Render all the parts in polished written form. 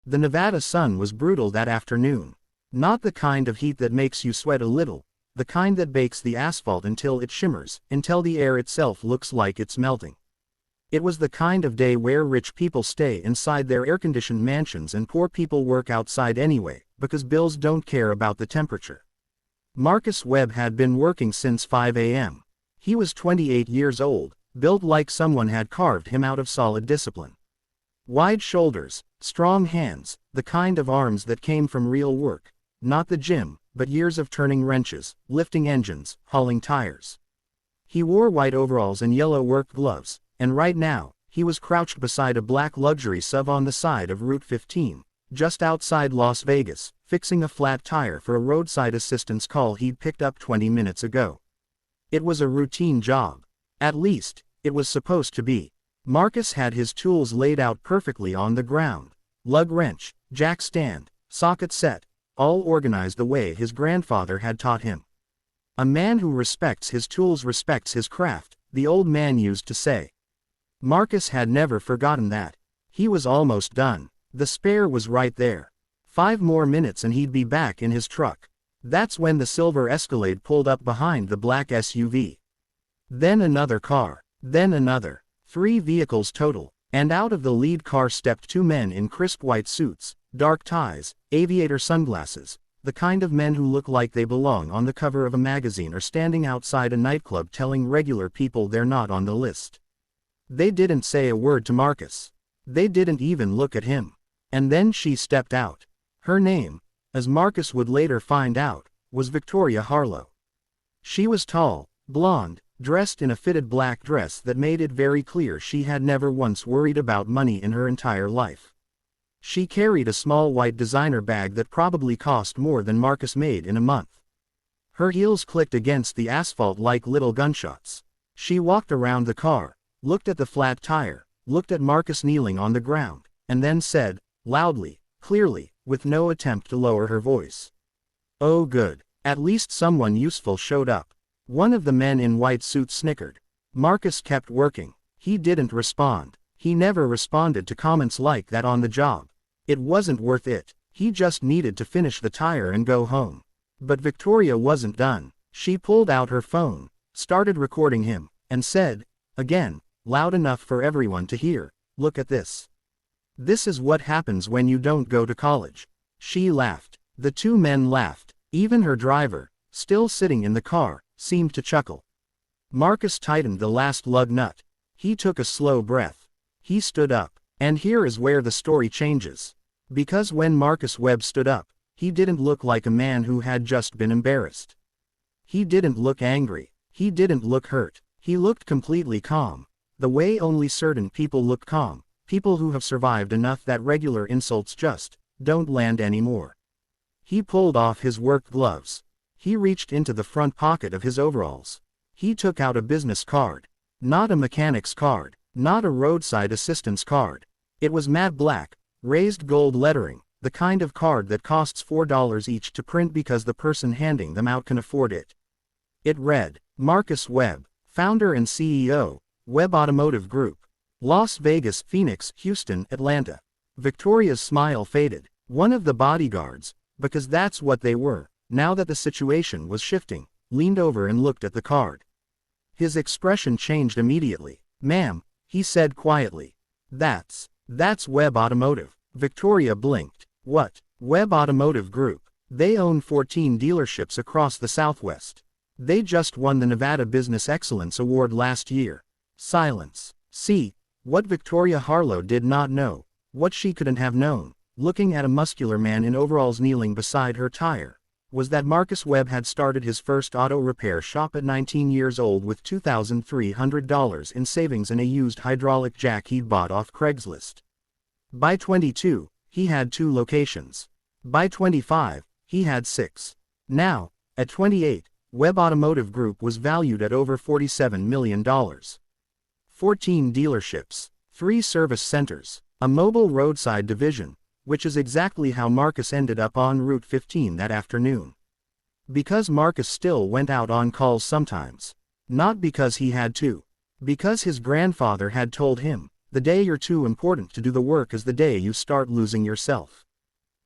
The Nevada sun was brutal that afternoon. Not the kind of heat that makes you sweat a little, the kind that bakes the asphalt until it shimmers, until the air itself looks like it's melting. It was the kind of day where rich people stay inside their air-conditioned mansions and poor people work outside anyway, because bills don't care about the temperature. Marcus Webb had been working since 5 a.m. He was 28 years old, built like someone had carved him out of solid discipline. Wide shoulders, strong hands, the kind of arms that came from real work, not the gym, but years of turning wrenches, lifting engines, hauling tires. He wore white overalls and yellow work gloves, and right now, he was crouched beside a black luxury sub on the side of Route 15, just outside Las Vegas, fixing a flat tire for a roadside assistance call he'd picked up 20 minutes ago. It was a routine job. At least, it was supposed to be. Marcus had his tools laid out perfectly on the ground. Lug wrench, jack stand, socket set, all organized the way his grandfather had taught him. A man who respects his tools respects his craft, the old man used to say. Marcus had never forgotten that. He was almost done. The spare was right there. 5 more minutes and he'd be back in his truck. That's when the silver Escalade pulled up behind the black SUV. Then another car. Then another. 3 vehicles total. And out of the lead car stepped 2 men in crisp white suits, dark ties, aviator sunglasses, the kind of men who look like they belong on the cover of a magazine or standing outside a nightclub telling regular people they're not on the list. They didn't say a word to Marcus. They didn't even look at him. And then she stepped out. Her name, as Marcus would later find out, was Victoria Harlow. She was tall, blonde, dressed in a fitted black dress that made it very clear she had never once worried about money in her entire life. She carried a small white designer bag that probably cost more than Marcus made in a month. Her heels clicked against the asphalt like little gunshots. She walked around the car, looked at the flat tire, looked at Marcus kneeling on the ground, and then said, loudly, clearly, with no attempt to lower her voice, "Oh good, at least someone useful showed up." One of the men in white suits snickered. Marcus kept working. He didn't respond. He never responded to comments like that on the job. It wasn't worth it. He just needed to finish the tire and go home. But Victoria wasn't done. She pulled out her phone, started recording him, and said, again, loud enough for everyone to hear, "Look at this. This is what happens when you don't go to college." She laughed. The 2 men laughed. Even her driver, still sitting in the car, seemed to chuckle. Marcus tightened the last lug nut. He took a slow breath. He stood up. And here is where the story changes. Because when Marcus Webb stood up, he didn't look like a man who had just been embarrassed. He didn't look angry. He didn't look hurt. He looked completely calm. The way only certain people look calm, people who have survived enough that regular insults just don't land anymore. He pulled off his work gloves. He reached into the front pocket of his overalls. He took out a business card. Not a mechanic's card. Not a roadside assistance card. It was matte black, raised gold lettering, the kind of card that costs $4 each to print because the person handing them out can afford it. It read, Marcus Webb, founder and CEO, Webb Automotive Group. Las Vegas, Phoenix, Houston, Atlanta. Victoria's smile faded. One of the bodyguards, because that's what they were, now that the situation was shifting, leaned over and looked at the card. His expression changed immediately. "Ma'am," he said quietly. That's Webb Automotive." Victoria blinked. "What?" "Webb Automotive Group. They own 14 dealerships across the Southwest. They just won the Nevada Business Excellence Award last year." Silence. See, what Victoria Harlow did not know, what she couldn't have known, looking at a muscular man in overalls kneeling beside her tire, was that Marcus Webb had started his first auto repair shop at 19 years old with $2,300 in savings and a used hydraulic jack he'd bought off Craigslist. By 22, he had 2 locations. By 25, he had 6. Now, at 28, Webb Automotive Group was valued at over $47 million. 14 dealerships, 3 service centers, a mobile roadside division, which is exactly how Marcus ended up on Route 15 that afternoon. Because Marcus still went out on calls sometimes. Not because he had to. Because his grandfather had told him, The day you're too important to do the work is the day you start losing yourself.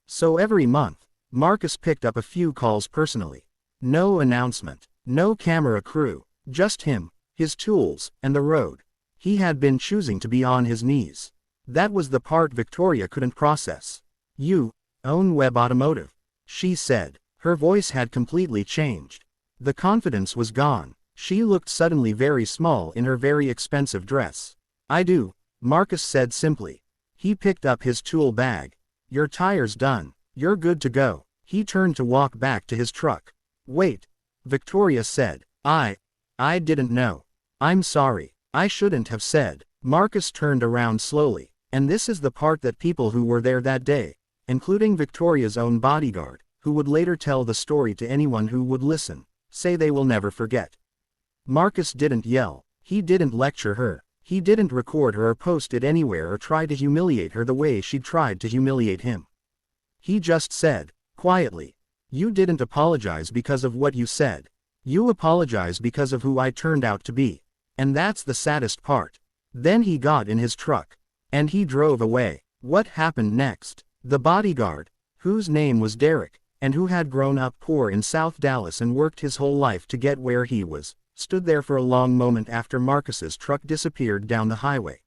So every month, Marcus picked up a few calls personally. No announcement, no camera crew, just him, his tools, and the road. He had been choosing to be on his knees. That was the part Victoria couldn't process. "You own Webb Automotive," she said. Her voice had completely changed. The confidence was gone. She looked suddenly very small in her very expensive dress. "I do," Marcus said simply. He picked up his tool bag. "Your tire's done. You're good to go." He turned to walk back to his truck. "Wait," Victoria said. I didn't know. I'm sorry. I shouldn't have said." Marcus turned around slowly. And this is the part that people who were there that day, including Victoria's own bodyguard, who would later tell the story to anyone who would listen, say they will never forget. Marcus didn't yell. He didn't lecture her. He didn't record her or post it anywhere or try to humiliate her the way she'd tried to humiliate him. He just said, quietly, "You didn't apologize because of what you said. You apologized because of who I turned out to be. And that's the saddest part." Then he got in his truck. And he drove away. What happened next? The bodyguard, whose name was Derek, and who had grown up poor in South Dallas and worked his whole life to get where he was, stood there for a long moment after Marcus's truck disappeared down the highway.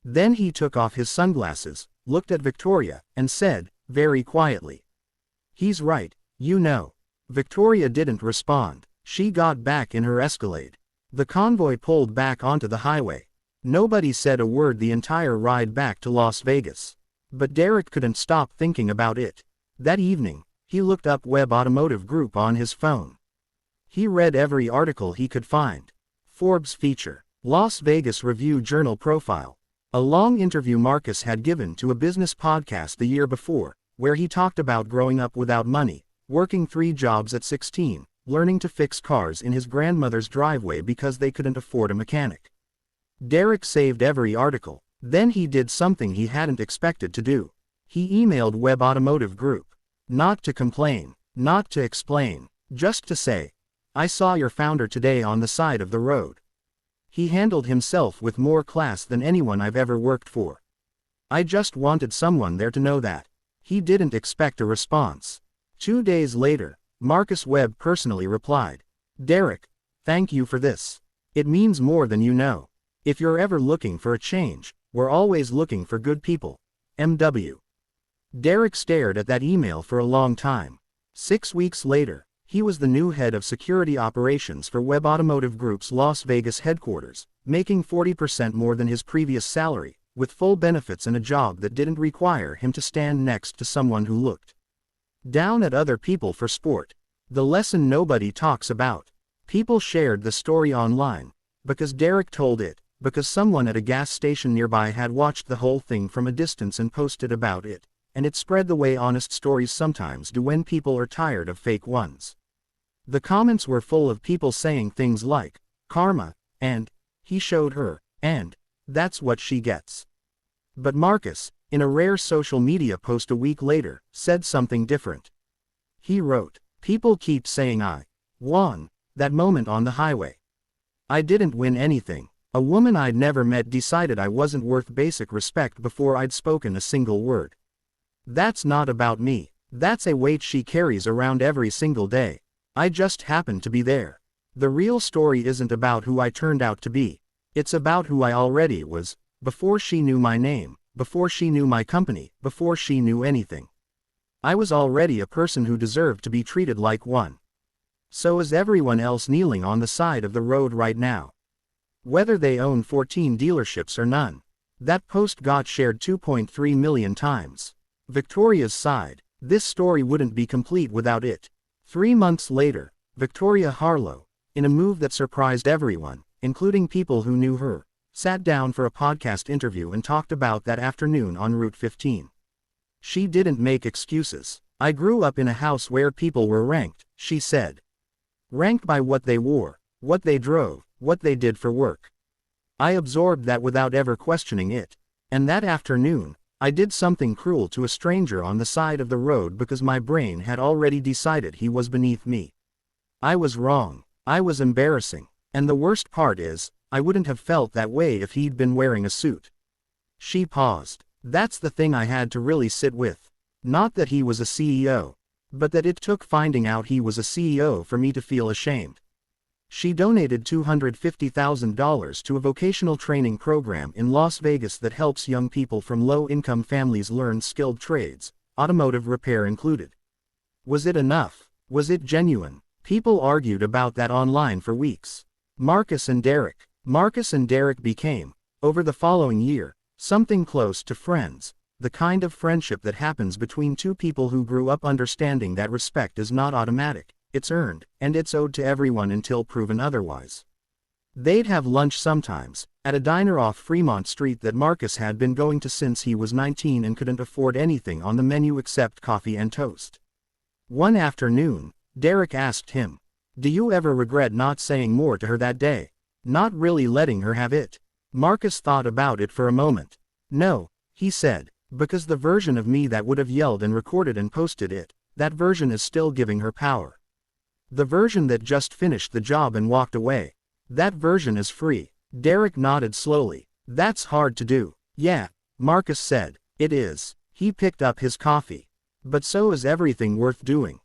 Then he took off his sunglasses, looked at Victoria, and said, very quietly, "He's right, you know." Victoria didn't respond. She got back in her Escalade. The convoy pulled back onto the highway. Nobody said a word the entire ride back to Las Vegas. But Derek couldn't stop thinking about it. That evening, he looked up Webb Automotive Group on his phone. He read every article he could find. Forbes feature, Las Vegas Review-Journal profile. A long interview Marcus had given to a business podcast the year before, where he talked about growing up without money, working 3 jobs at 16, learning to fix cars in his grandmother's driveway because they couldn't afford a mechanic. Derek saved every article. Then he did something he hadn't expected to do. He emailed Webb Automotive Group. Not to complain, not to explain, just to say, "I saw your founder today on the side of the road. He handled himself with more class than anyone I've ever worked for. I just wanted someone there to know that." He didn't expect a response. 2 days later, Marcus Webb personally replied, "Derek, thank you for this. It means more than you know. If you're ever looking for a change, we're always looking for good people. M.W." Derek stared at that email for a long time. 6 weeks later, he was the new head of security operations for Webb Automotive Group's Las Vegas headquarters, making 40% more than his previous salary, with full benefits and a job that didn't require him to stand next to someone who looked down at other people for sport. The lesson nobody talks about. People shared the story online, because Derek told it, because someone at a gas station nearby had watched the whole thing from a distance and posted about it, and it spread the way honest stories sometimes do when people are tired of fake ones. The comments were full of people saying things like, "Karma," and "He showed her," and "That's what she gets." But Marcus, in a rare social media post a week later, said something different. He wrote, "People keep saying I won that moment on the highway. I didn't win anything. A woman I'd never met decided I wasn't worth basic respect before I'd spoken a single word. That's not about me. That's a weight she carries around every single day. I just happened to be there. The real story isn't about who I turned out to be. It's about who I already was, before she knew my name, before she knew my company, before she knew anything. I was already a person who deserved to be treated like one. So is everyone else kneeling on the side of the road right now. Whether they own 14 dealerships or none." That post got shared 2.3 million times. Victoria's side. This story wouldn't be complete without it. 3 months later, Victoria Harlow, in a move that surprised everyone, including people who knew her, sat down for a podcast interview and talked about that afternoon on Route 15. She didn't make excuses. "I grew up in a house where people were ranked," she said. "Ranked by what they wore, what they drove, what they did for work. I absorbed that without ever questioning it. And that afternoon, I did something cruel to a stranger on the side of the road because my brain had already decided he was beneath me. I was wrong. I was embarrassing. And the worst part is, I wouldn't have felt that way if he'd been wearing a suit. She paused. That's the thing I had to really sit with. Not that he was a CEO. But that it took finding out he was a CEO for me to feel ashamed. She donated $250,000 to a vocational training program in Las Vegas that helps young people from low-income families learn skilled trades, automotive repair included. Was it enough? Was it genuine? People argued about that online for weeks. Marcus and Derek became, over the following year, something close to friends, the kind of friendship that happens between two people who grew up understanding that respect is not automatic, it's earned, and it's owed to everyone until proven otherwise. They'd have lunch sometimes, at a diner off Fremont Street that Marcus had been going to since he was 19 and couldn't afford anything on the menu except coffee and toast. One afternoon, Derek asked him, "Do you ever regret not saying more to her that day? Not really letting her have it?" Marcus thought about it for a moment. "No," he said, "because the version of me that would have yelled and recorded and posted it, that version is still giving her power. The version that just finished the job and walked away, that version is free." Derek nodded slowly. "That's hard to do." "Yeah," Marcus said, "it is." He picked up his coffee. "But so is everything worth doing."